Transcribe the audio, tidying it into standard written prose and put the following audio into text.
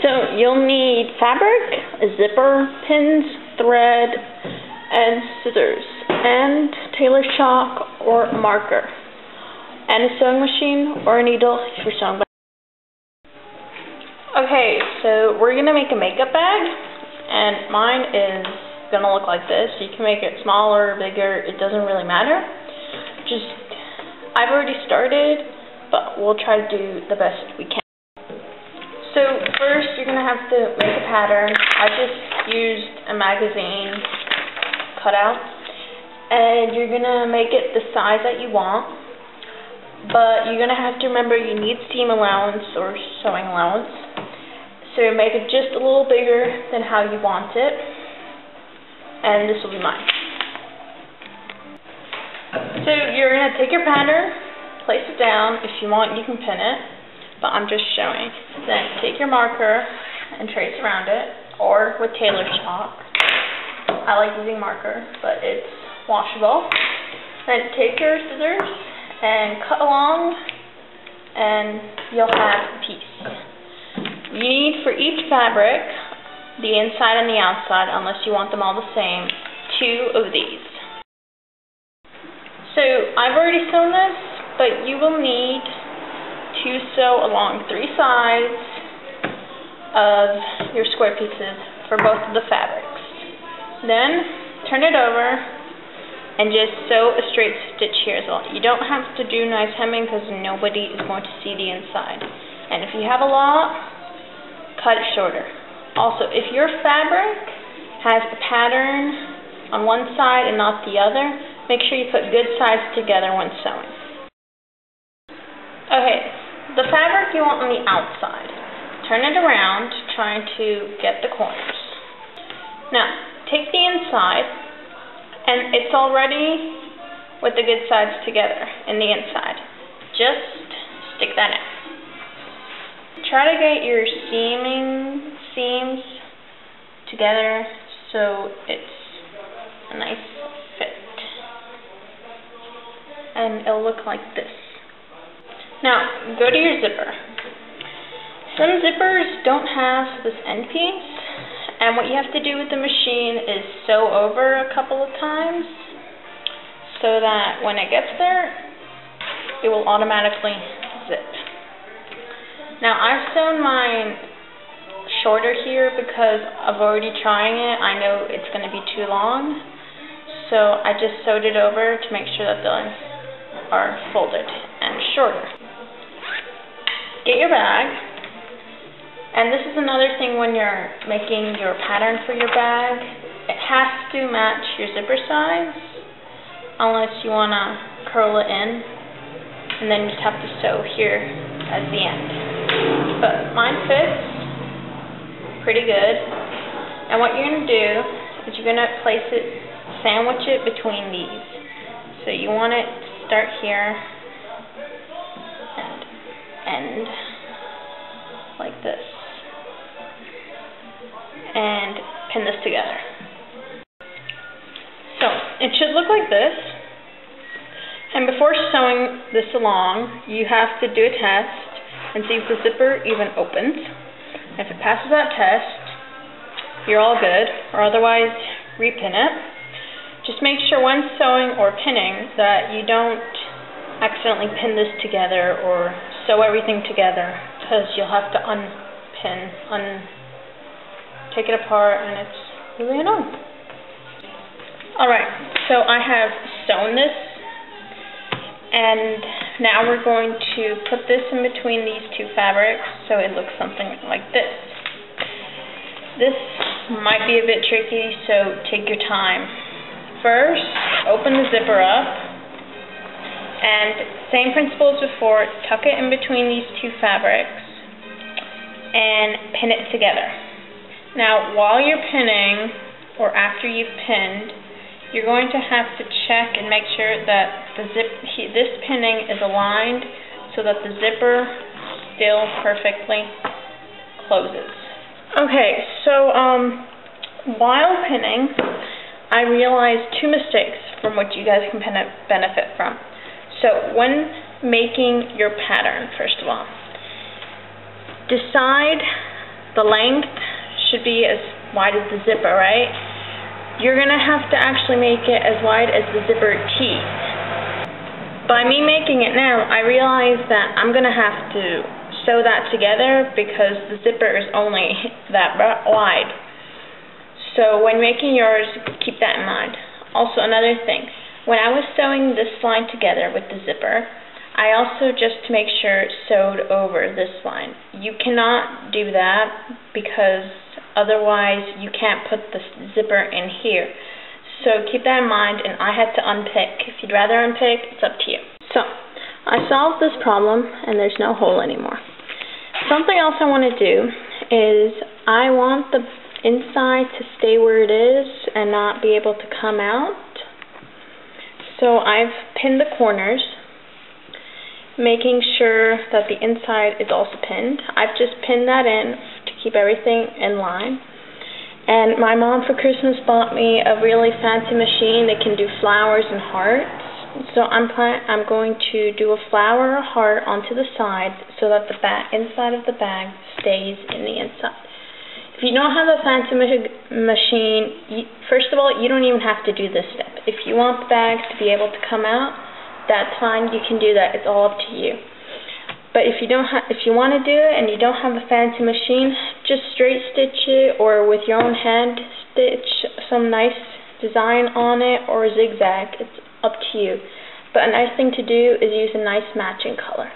So you'll need fabric, a zipper, pins, thread, and scissors, and tailor's chalk or a marker, and a sewing machine or a needle if you're sewing. Okay, so we're going to make a makeup bag, and mine is going to look like this. You can make it smaller, bigger, it doesn't really matter. I've already started, but we'll try to do the best we can. So first you're going to have to make a pattern. I just used a magazine cutout, and you're going to make it the size that you want, but you're going to have to remember you need seam allowance or sewing allowance. So make it just a little bigger than how you want it, and this will be mine. So you're going to take your pattern, place it down. If you want, you can pin it, but I'm just showing. Then take your marker and trace around it, or with tailor's chalk. I like using marker, but it's washable. Then take your scissors and cut along, and you'll have a piece. You need for each fabric, the inside and the outside, unless you want them all the same, 2 of these. So I've already sewn this, but you will need to sew along 3 sides of your square pieces for both of the fabrics. Then turn it over and just sew a straight stitch here as well. You don't have to do nice hemming because nobody is going to see the inside. And if you have a lot, cut it shorter. Also, if your fabric has a pattern on one side and not the other, make sure you put good sides together when sewing. Okay, the fabric you want on the outside. Turn it around, trying to get the corners. Now, take the inside, and it's already with the good sides together in the inside. Just stick that in. Try to get your seams together so it's a nice fit. And it'll look like this. Now, go to your zipper. Some zippers don't have this end piece, and what you have to do with the machine is sew over a couple of times so that when it gets there, it will automatically zip. Now, I've sewn mine shorter here because I've already trying it. I know it's going to be too long, so I just sewed it over to make sure that they are folded and shorter. Get your bag, and this is another thing when you're making your pattern for your bag. It has to match your zipper size, unless you want to curl it in, and then you just have to sew here at the end. But mine fits pretty good, and what you're going to do is you're going to place it, sandwich it between these. So you want it to start here and end like this, and pin this together. So it should look like this, and before sewing this along, you have to do a test and see if the zipper even opens. If it passes that test, you're all good, or otherwise repin it. Just make sure when sewing or pinning that you don't accidentally pin this together or sew everything together, because you'll have to take it apart, and it's really annoying. Alright, so I have sewn this, and now we're going to put this in between these 2 fabrics so it looks something like this. This might be a bit tricky, so take your time. First, open the zipper up, and same principle as before, tuck it in between these 2 fabrics and pin it together. Now, while you're pinning, or after you've pinned, you're going to have to check and make sure that this pinning is aligned so that the zipper still perfectly closes. Okay, so while pinning, I realized 2 mistakes from which you guys can benefit from. So when making your pattern, first of all, decide the length should be as wide as the zipper, right? You're going to have to actually make it as wide as the zipper teeth. By me making it now, I realize that I'm going to have to sew that together because the zipper is only that wide. So when making yours, keep that in mind. Also, another thing, when I was sewing this line together with the zipper, I also, just to make sure, sewed over this line. You cannot do that because otherwise you can't put the zipper in here. So keep that in mind, and I had to unpick. If you'd rather unpick, it's up to you. So, I solved this problem, and there's no hole anymore. Something else I want to do is I want the inside to stay where it is and not be able to come out. So I've pinned the corners, making sure that the inside is also pinned. I've just pinned that in to keep everything in line. And my mom for Christmas bought me a really fancy machine that can do flowers and hearts. So I'm going to do a flower or heart onto the sides so that the inside of the bag stays in the inside. If you don't have a fancy machine, first of all, you don't even have to do this step. If you want the bags to be able to come out, that's fine. You can do that. It's all up to you. But if you want to do it and you don't have a fancy machine, just straight stitch it, or with your own hand stitch some nice design on it, or zigzag. It's up to you. But a nice thing to do is use a nice matching color.